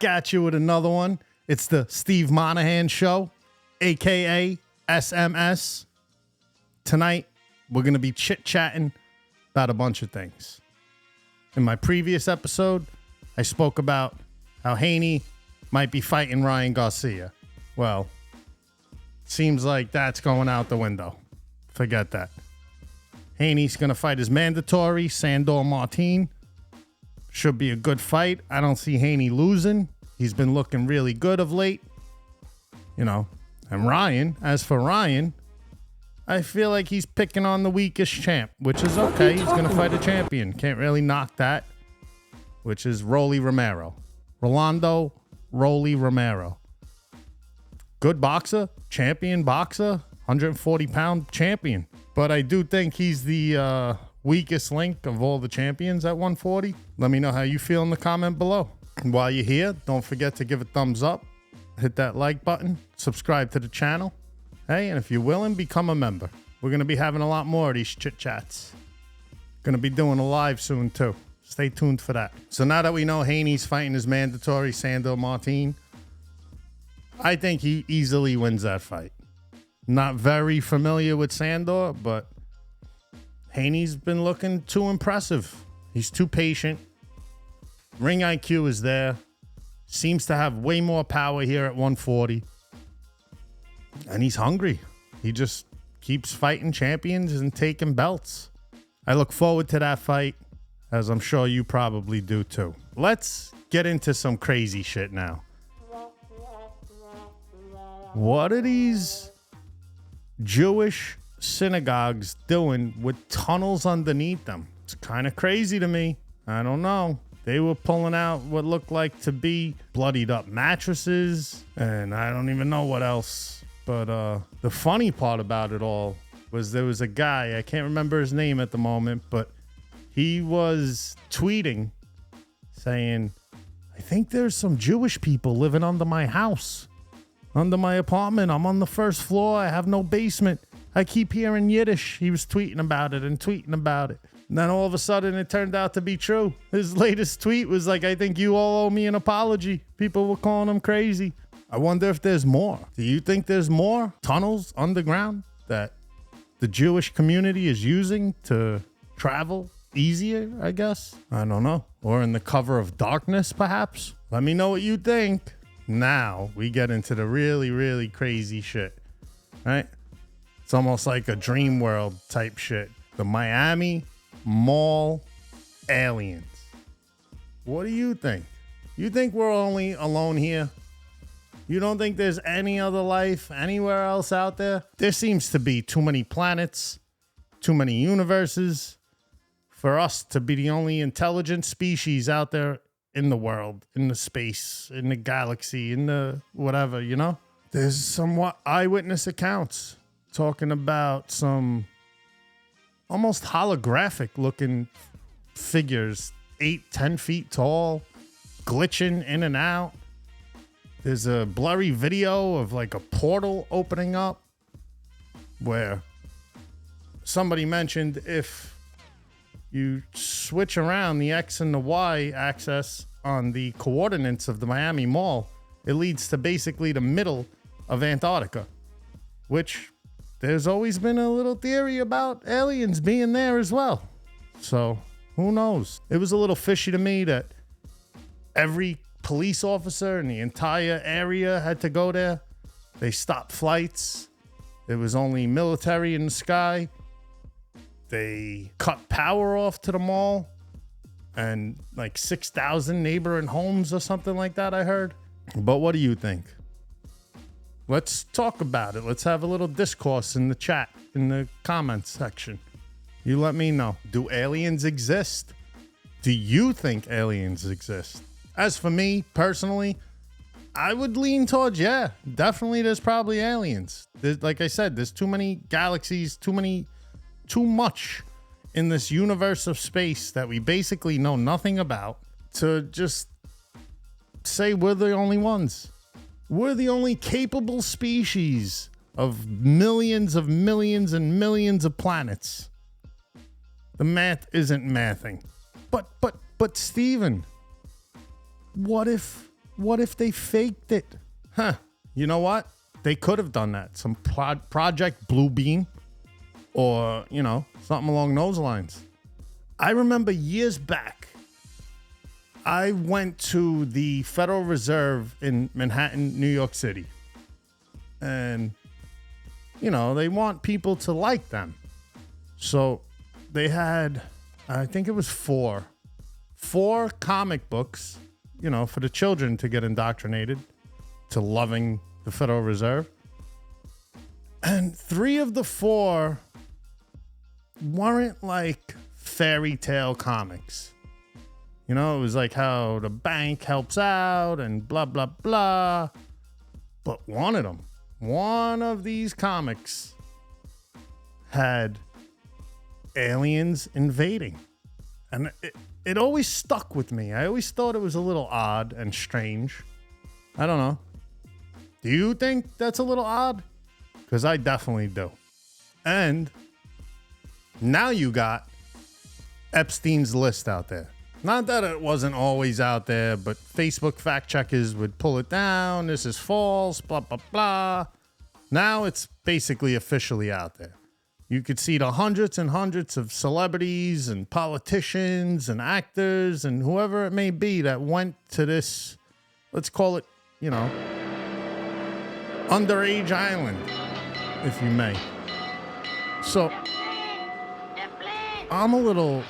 Back at you with another one. It's the Steve Monahan Show, a.k.a. SMS. Tonight, we're going to be chit-chatting about a bunch of things. In my previous episode, I spoke about how Haney might be fighting Ryan Garcia. Well, seems like that's going out the window. Forget that. Haney's going to fight his mandatory, Sandor Martin. Should be a good fight. I don't see Haney losing. He's been looking really good of late. You know, and Ryan, as for Ryan, I feel like he's picking on the weakest champ, which is okay. He's going to fight a champion. Can't really knock that, which is Rolly Romero. Rolando Rolly Romero. Good boxer, champion boxer, 140-pound champion. But I do think he's the weakest link of all the champions at 140. Let me know how you feel in the comment below. And while you're here, don't forget to give a thumbs up, hit that like button, subscribe to the channel. Hey, and if you're willing, become a member. We're going to be having a lot more of these chit chats. Going to be doing a live soon too. Stay tuned for that. So now that we know Haney's fighting his mandatory Sandor Martin, I think he easily wins that fight. Not very familiar with Sandor, but Haney's been looking too impressive. He's too patient. Ring IQ is there. Seems to have way more power here at 140. And he's hungry. He just keeps fighting champions and taking belts. I look forward to that fight, as I'm sure you probably do too. Let's get into some crazy shit now. What are these Jewish synagogues doing with tunnels underneath them? It's kind of crazy to me. I don't know. They were pulling out what looked like to be bloodied up mattresses, and I don't even know what else. But the funny part about it all was there was a guy, I can't remember his name at the moment, but he was tweeting saying, I think there's some Jewish people living under my house, under my apartment. I'm on the first floor. I have no basement. I keep hearing Yiddish. He was tweeting about it and tweeting about it. And then all of a sudden it turned out to be true. His latest tweet was like, I think you all owe me an apology. People were calling him crazy. I wonder if there's more. Do you think there's more tunnels underground that the Jewish community is using to travel easier, I guess? I don't know. Or in the cover of darkness, perhaps? Let me know what you think. Now we get into the really, really crazy shit, right? It's almost like a dream world type shit. The Miami Mall aliens. What do you think? You think we're only alone here? You don't think there's any other life anywhere else out there? There seems to be too many planets, too many universes for us to be the only intelligent species out there in the world, in the space, in the galaxy, in the whatever, you know? There's some eyewitness accounts talking about some almost holographic looking figures, 8-10 feet tall, glitching in and out. There's a blurry video of like a portal opening up where somebody mentioned if you switch around the X and the Y axis on the coordinates of the Miami Mall, it leads to basically the middle of Antarctica, which there's always been a little theory about aliens being there as well. So who knows? It was a little fishy to me that every police officer in the entire area had to go there. They stopped flights. There was only military in the sky. They cut power off to the mall and like 6,000 neighboring homes or something like that, I heard. But what do you think? Let's talk about it. Let's have a little discourse in the chat, in the comments section. You let me know. Do aliens exist? Do you think aliens exist? As for me, personally, I would lean towards, yeah, definitely there's probably aliens. Like I said, there's too many galaxies, too much in this universe of space that we basically know nothing about to just say we're the only ones. We're the only capable species of millions and millions of planets. The math isn't mathing. But Steven, what if what if they faked it? Huh. You know what? They could have done that. Some Project Bluebeam or, something along those lines. I remember years back, I went to the Federal Reserve in Manhattan, New York City. And, they want people to like them. So they had, I think it was four comic books, for the children to get indoctrinated to loving the Federal Reserve. And 3 of the 4 weren't like fairy tale comics. It was like how the bank helps out and blah, blah, blah. But one of these comics had aliens invading. And it always stuck with me. I always thought it was a little odd and strange. I don't know. Do you think that's a little odd? Because I definitely do. And now you got Epstein's list out there. Not that it wasn't always out there, but Facebook fact checkers would pull it down. This is false, blah, blah, blah. Now it's basically officially out there. You could see the hundreds and hundreds of celebrities and politicians and actors and whoever it may be that went to this, let's call it, underage island, if you may. So I'm a little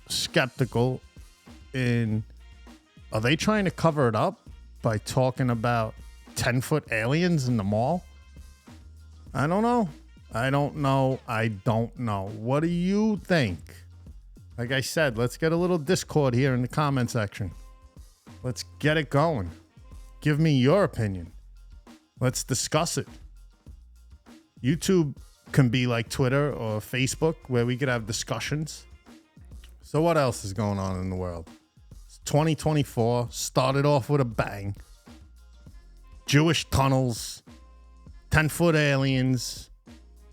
skeptical are they trying to cover it up by talking about 10-foot aliens in the mall? I don't know. What do you think? Like I said, let's get a little Discord here in the comment section. Let's get it going. Give me your opinion. Let's discuss it. YouTube can be like Twitter or Facebook where we could have discussions. So what else is going on in the world? It's 2024 started off with a bang. Jewish tunnels, 10-foot aliens,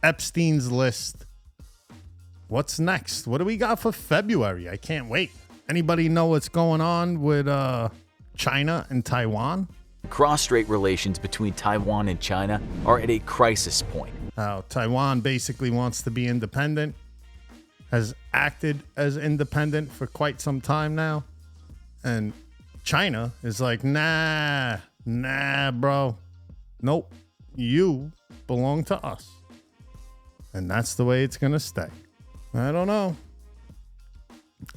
Epstein's list. What's next? What do we got for February? I can't wait. Anybody know what's going on with China and Taiwan? Cross-strait relations between Taiwan and China are at a crisis point. Taiwan basically wants to be independent, has acted as independent for quite some time now. And China is like, nah, bro. Nope. You belong to us. And that's the way it's going to stay. I don't know.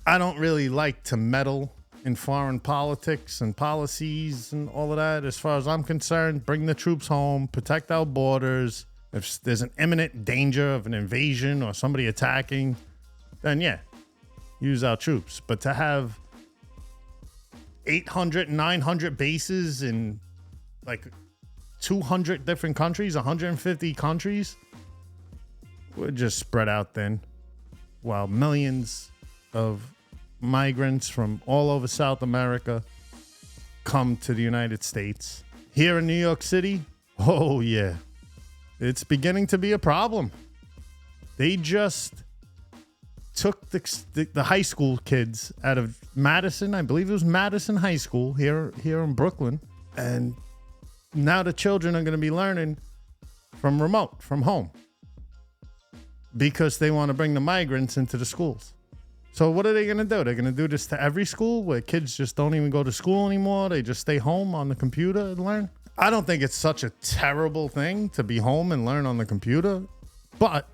I don't really like to meddle in foreign politics and policies and all of that. As far as I'm concerned, bring the troops home, protect our borders. If there's an imminent danger of an invasion or somebody attacking, then yeah, use our troops. But to have 800, 900 bases in like 200 different countries, 150 countries, we're just spread out thin, while millions of migrants from all over South America come to the United States. Here in New York City, oh yeah, it's beginning to be a problem. They just took the high school kids out of Madison. I believe it was Madison High School here in Brooklyn. And now the children are going to be learning from home, because they want to bring the migrants into the schools. So what are they going to do? They're going to do this to every school where kids just don't even go to school anymore. They just stay home on the computer and learn. I don't think it's such a terrible thing to be home and learn on the computer, but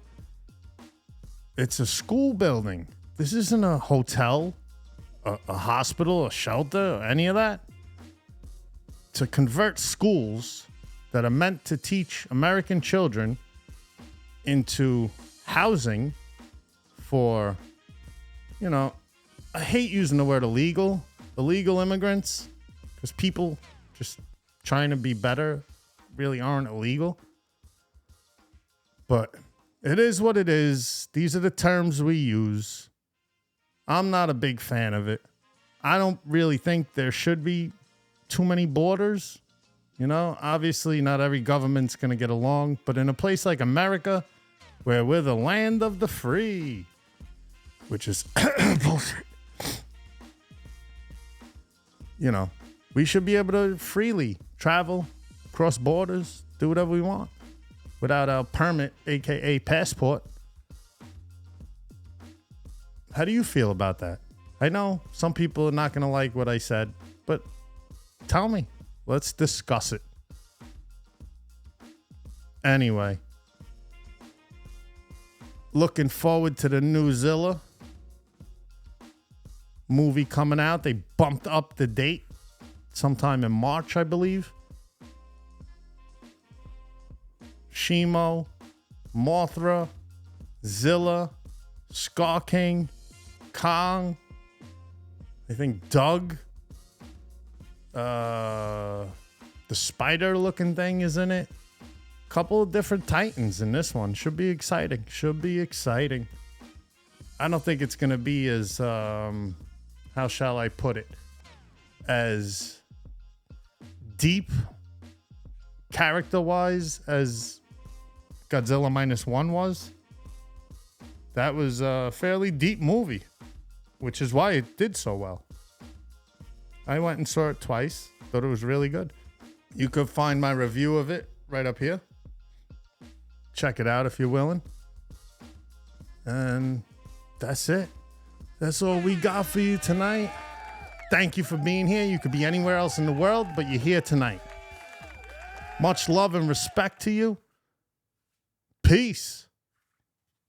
it's a school building. This isn't a hotel, a hospital, a shelter, or any of that. To convert schools that are meant to teach American children into housing for, I hate using the word illegal immigrants, because people just trying to be better really aren't illegal. But it is what it is. These are the terms we use. I'm not a big fan of it. I don't really think there should be too many borders. Obviously not every government's going to get along, but in a place like America, where we're the land of the free, which is bullshit. you know, we should be able to freely travel, cross borders, do whatever we want without a permit, aka passport. How do you feel about that? I know some people are not going to like what I said, but tell me. Let's discuss it. Anyway, looking forward to the new Zilla movie coming out. They bumped up the date sometime in March, I believe. Shimo, Mothra, Zilla, Scar King, Kong, I think Doug, the spider looking thing is in it. Couple of different Titans in this one. Should be exciting. I don't think it's going to be as, how shall I put it, as deep character-wise as Godzilla -1 was. That was a fairly deep movie, which is why it did so well. I went and saw it twice. Thought it was really good. You could find my review of it right up here. Check it out if you're willing. And that's it. That's all we got for you tonight. Thank you for being here. You could be anywhere else in the world, but you're here tonight. Much love and respect to you. Peace.